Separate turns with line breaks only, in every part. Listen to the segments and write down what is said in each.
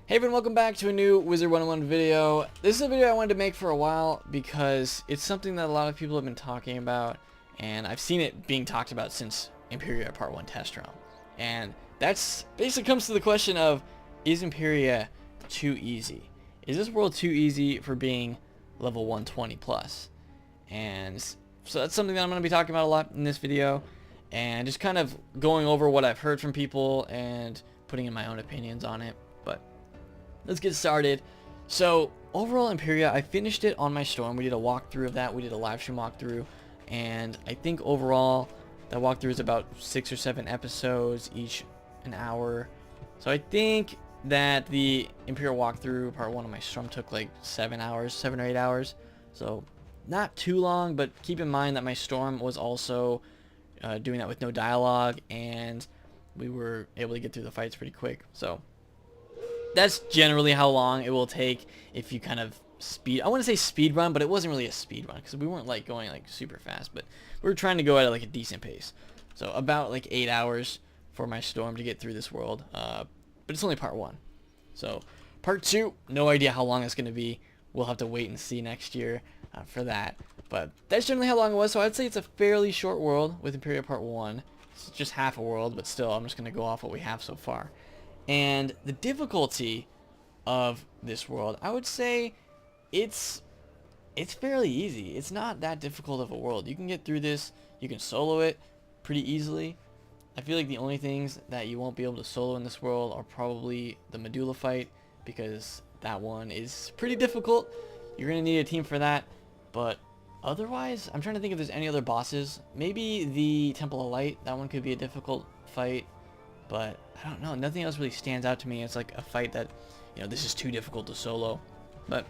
Hey everyone, welcome back to a new Wizard101 video. This is a video I wanted to make for a while because it's something that a lot of people have been talking about, and I've seen it being talked about since Empyrea Part 1 test realm. And that's basically comes to the question of, is Empyrea too easy? Is this world too easy for being level 120 plus? And so that's something that I'm going to be talking about a lot in this video, and just kind of going over what I've heard from people and putting in my own opinions on it. But let's get started. So overall, Empyrea, I finished it on my storm. We did a walkthrough of that. We did a live stream walkthrough, and I think overall that walkthrough is about 6 or 7 episodes, each an hour. So I think that the Empyrea walkthrough part 1 of my storm took like 7 or 8 hours. So not too long, but keep in mind that my storm was also doing that with no dialogue, and we were able to get through the fights pretty quick. So that's generally how long it will take if you kind of speed. I want to say speed run, but it wasn't really a speed run because we weren't like going like super fast, but we were trying to go at like a decent pace. So about like 8 hours for my storm to get through this world, but it's only part 1. So part 2, no idea how long it's going to be. We'll have to wait and see next year for that. But that's generally how long it was. So I'd say it's a fairly short world with Empyrea part 1. It's just half a world, but still, I'm just going to go off what we have so far. And the difficulty of this world, I would say it's fairly easy. It's not that difficult of a world. You can get through this. You can solo it pretty easily. I feel like the only things that you won't be able to solo in this world are probably the Medulla fight, because that one is pretty difficult. You're going to need a team for that. But otherwise, I'm trying to think if there's any other bosses. Maybe the Temple of Light. That one could be a difficult fight. But I don't know, nothing else really stands out to me. It's like a fight that, you know, this is too difficult to solo. But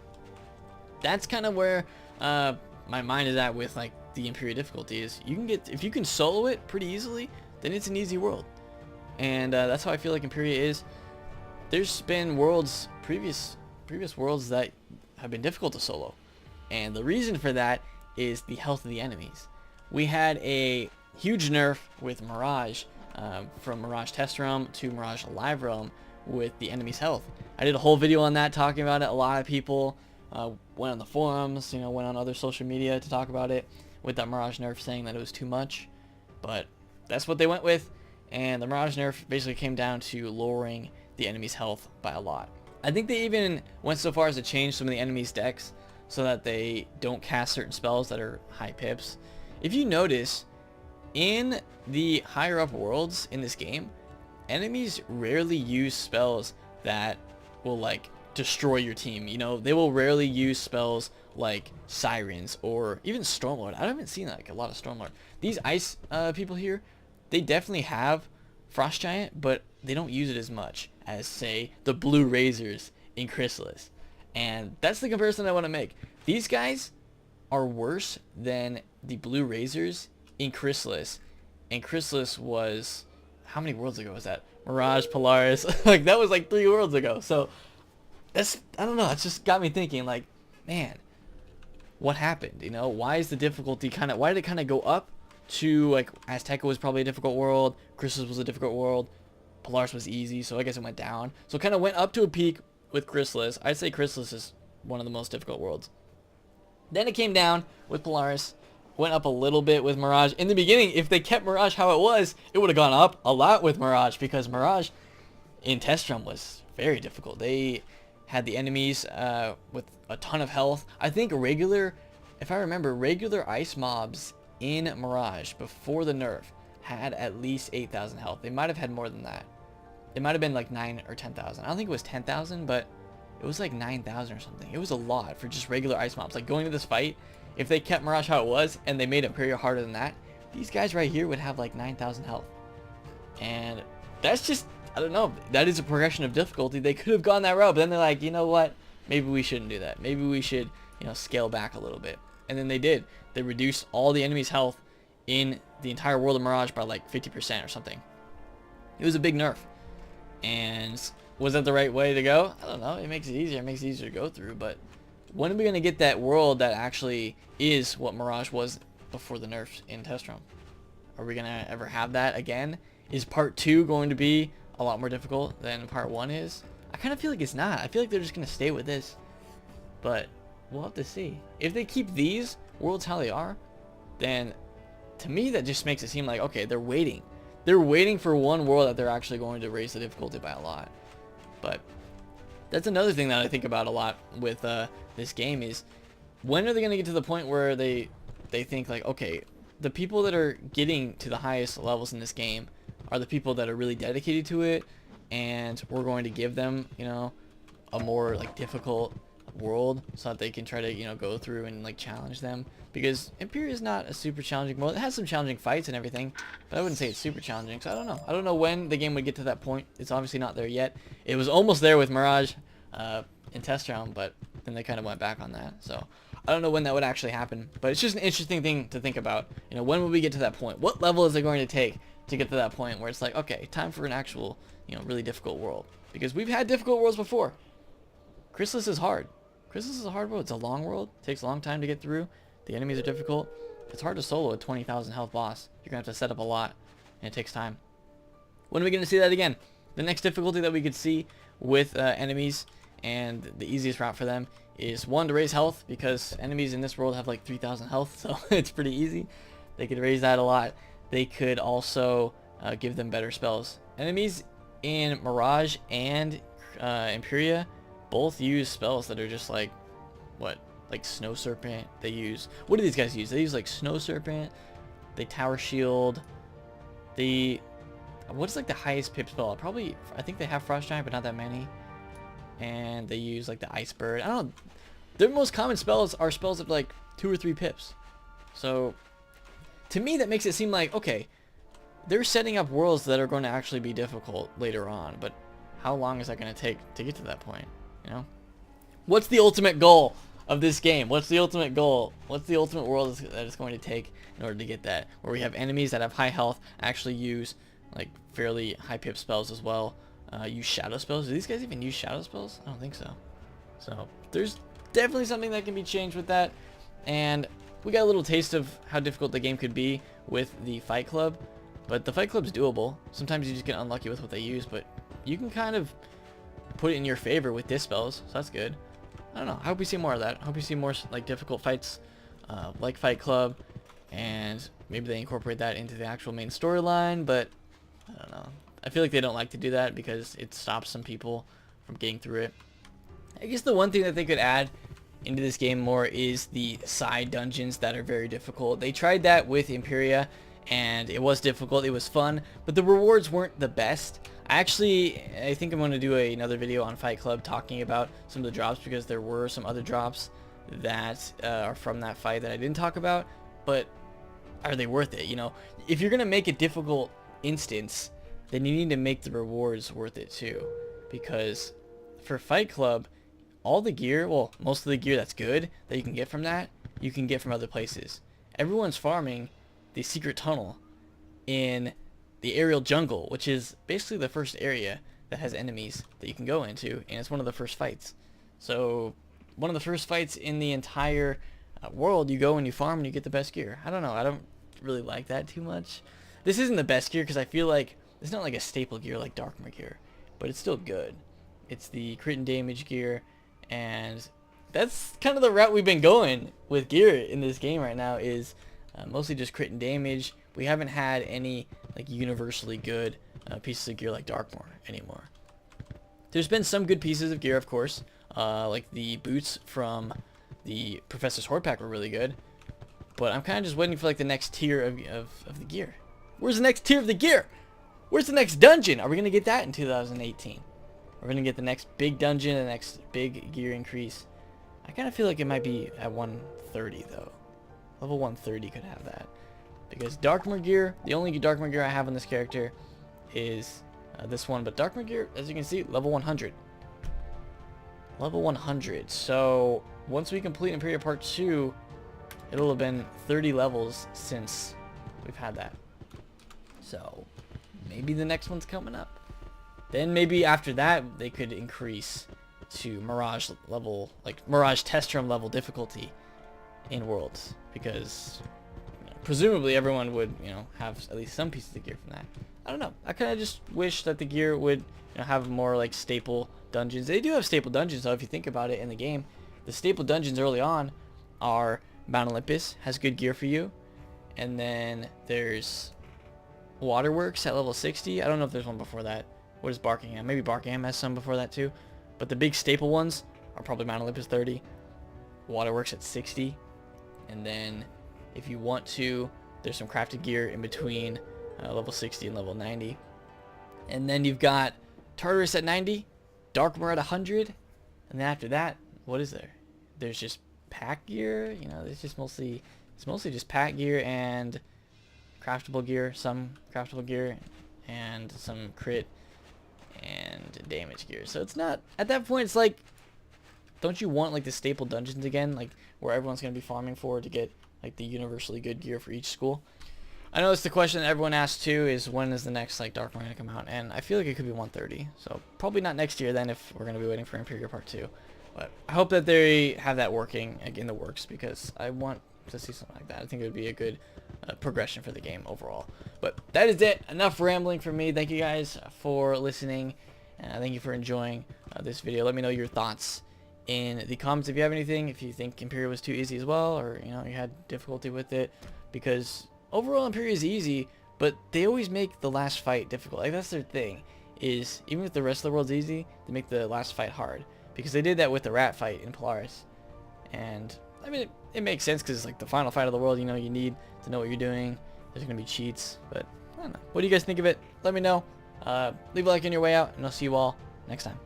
that's kind of where my mind is at with like the Empyrea difficulty. Is you can get, if you can solo it pretty easily, then it's an easy world. And that's how I feel like Empyrea is. There's been worlds, previous worlds that have been difficult to solo, and the reason for that is the health of the enemies. We had a huge nerf with Mirage. From Mirage Test Realm to Mirage Live Realm with the enemy's health. I did a whole video on that talking about it. A lot of people went on the forums, you know, went on other social media to talk about it with that Mirage nerf, saying that it was too much. But that's what they went with, and the Mirage nerf basically came down to lowering the enemy's health by a lot. I think they even went so far as to change some of the enemy's decks so that they don't cast certain spells that are high pips. If you notice, in the higher up worlds in this game, enemies rarely use spells that will like destroy your team. You know, they will rarely use spells like Sirens or even Stormlord. I haven't seen like a lot of Stormlord. These ice people here, they definitely have Frost Giant, but they don't use it as much as, say, the Blue Razors in Chrysalis. And that's the comparison I want to make. These guys are worse than the Blue Razors in Chrysalis. And Chrysalis was, how many worlds ago was that? Mirage, Polaris, like that was like 3 worlds ago. So that's, I don't know, it's just got me thinking like, man, what happened? You know, why is the difficulty kind of, why did it kind of go up to like Azteca was probably a difficult world, Chrysalis was a difficult world, Polaris was easy, so I guess it went down. So it kind of went up to a peak with Chrysalis. I'd say Chrysalis is one of the most difficult worlds. Then it came down with Polaris. Went up a little bit with Mirage. In the beginning, if they kept Mirage how it was, it would have gone up a lot with Mirage, because Mirage in Test Realm was very difficult. They had the enemies with a ton of health. I think regular, if I remember, regular ice mobs in Mirage before the nerf had at least 8,000 health. They might have had more than that. It might have been like 9 or 10,000. I don't think it was 10,000, but it was like 9,000 or something. It was a lot for just regular ice mobs. Like going to this fight, if they kept Mirage how it was and they made Empyrea harder than that, these guys right here would have like 9,000 health. And that's just, I don't know, that is a progression of difficulty. They could have gone that route, but then they're like, you know what, maybe we shouldn't do that. Maybe we should, you know, scale back a little bit. And then they did. They reduced all the enemy's health in the entire world of Mirage by like 50% or something. It was a big nerf. And was that the right way to go? I don't know. It makes it easier. It makes it easier to go through, but when are we going to get that world that actually is what Mirage was before the nerfs in Test Realm? Are we going to ever have that again? Is part 2 going to be a lot more difficult than part 1 is? I kind of feel like it's not. I feel like they're just gonna stay with this, but we'll have to see. If they keep these worlds how they are, then to me that just makes it seem like, okay, they're waiting. They're waiting for one world that they're actually going to raise the difficulty by a lot. But that's another thing that I think about a lot with this game is, when are they going to get to the point where they think like, okay, the people that are getting to the highest levels in this game are the people that are really dedicated to it, and we're going to give them, you know, a more like difficult world so that they can try to, you know, go through and like challenge them. Because Empyrea is not a super challenging world. It has some challenging fights and everything, but I wouldn't say it's super challenging. So I don't know. I don't know when the game would get to that point. It's obviously not there yet. It was almost there with Mirage in test round, but then they kind of went back on that. So I don't know when that would actually happen, but it's just an interesting thing to think about. You know, when will we get to that point? What level is it going to take to get to that point where it's like, okay, time for an actual, you know, really difficult world? Because we've had difficult worlds before. Chrysalis is hard. Chrysalis is a hard world. It's a long world. It takes a long time to get through. The enemies are difficult. It's hard to solo a 20,000 health boss. You're going to have to set up a lot, and it takes time. When are we going to see that again? The next difficulty that we could see with enemies, and the easiest route for them, is one, to raise health, because enemies in this world have like 3,000 health, so it's pretty easy. They could raise that a lot. They could also give them better spells. Enemies in Mirage and Empyrea both use spells that are just like, what? Like Snow Serpent. They use, what do these guys use? They use like Snow Serpent. They Tower Shield. What's like the highest pip spell? Probably, I think they have Frost Giant, but not that many. And they use like the Ice Bird. I don't know. Their most common spells are spells of like 2 or 3 pips. So to me that makes it seem like, okay, they're setting up worlds that are going to actually be difficult later on, but how long is that going to take to get to that point? You know, what's the ultimate goal of this game? What's the ultimate goal? What's the ultimate world that it's going to take in order to get that, where we have enemies that have high health actually use like fairly high pip spells as well, use shadow spells? Do these guys even use shadow spells? I don't think so. So there's definitely something that can be changed with that, and we got a little taste of how difficult the game could be with the Fight Club, but the Fight Club's doable. Sometimes you just get unlucky with what they use, but you can kind of put it in your favor with dispels, so that's good. I don't know. I hope we see more of that. I hope we see more like difficult fights like Fight Club, and maybe they incorporate that into the actual main storyline, but I don't know. I feel like they don't like to do that because it stops some people from getting through it. I guess the one thing that they could add into this game more is the side dungeons that are very difficult. They tried that with Empyrea, and it was difficult. It was fun, but the rewards weren't the best. I think I'm going to do another video on Fight Club talking about some of the drops, because there were some other drops that are from that fight that I didn't talk about, but are they worth it? You know, if you're going to make a difficult instance, then you need to make the rewards worth it too, because for Fight Club, all the gear, well, most of the gear that's good that you can get from that, you can get from other places. Everyone's farming the secret tunnel in the aerial jungle, which is basically the first area that has enemies that you can go into, and it's one of the first fights. So one of the first fights in the entire world, you go and you farm and you get the best gear. I don't know, I don't really like that too much. This isn't the best gear because I feel like it's not like a staple gear like Darkmer gear, but it's still good. It's the crit and damage gear, and that's kind of the route we've been going with gear in this game right now, is mostly just crit and damage. We haven't had any like universally good pieces of gear like Darkmoor anymore. There's been some good pieces of gear, of course, like the boots from the Professor's Horde pack were really good, but I'm kind of just waiting for like the next tier of the gear. Where's the next tier of the gear? Where's the next dungeon? Are we gonna get that in 2018? We're gonna get the next big dungeon, the next big gear increase. I kind of feel like it might be at 130 though. Level 130 could have that, because Darkmoor gear, the only Darkmoor gear I have on this character is this one, but Darkmoor gear, as you can see, level 100. Level 100. So once we complete Empyrea Part 2, it'll have been 30 levels since we've had that. So maybe the next one's coming up. Then maybe after that they could increase to Mirage level, like Mirage test room level difficulty in Worlds, because presumably everyone would, have at least some pieces of gear from that. I don't know. I kind of just wish that the gear would, have more like staple dungeons. They do have staple dungeons, though, if you think about it in the game. The staple dungeons early on are Mount Olympus has good gear for you, and then there's Waterworks at level 60. I don't know if there's one before that. What is Barkingham? Maybe Barkingham has some before that too. But the big staple ones are probably Mount Olympus 30, Waterworks at 60, and then if you want to, there's some crafted gear in between level 60 and level 90. And then you've got Tartarus at 90, Darkmoor at 100, and then after that, what is there? There's just pack gear. It's mostly just pack gear and craftable gear, some craftable gear, and some crit and damage gear. So it's not, at that point, it's like, don't you want like the staple dungeons again, like where everyone's going to be farming for to get like the universally good gear for each school? I know it's the question that everyone asks too, is when is the next like Dark Marine come out, and I feel like it could be 130, so probably not next year then if we're going to be waiting for Empyrea Part 2. But I hope that they have that working in the works, because I want to see something like that. I think it would be a good progression for the game overall. But that is it. Enough rambling from me. Thank you guys for listening, and thank you for enjoying this video. Let me know your thoughts in the comments if you have anything, if you think Empyrea was too easy as well, or you had difficulty with it, because overall Empyrea is easy, but they always make the last fight difficult. Like, that's their thing, is even if the rest of the world's easy, they make the last fight hard, because they did that with the rat fight in Polaris. And I mean, it makes sense, because it's like the final fight of the world. You need to know what you're doing. There's gonna be cheats, but I don't know. What do you guys think of it? Let me know. Leave a like on your way out, and I'll see you all next time.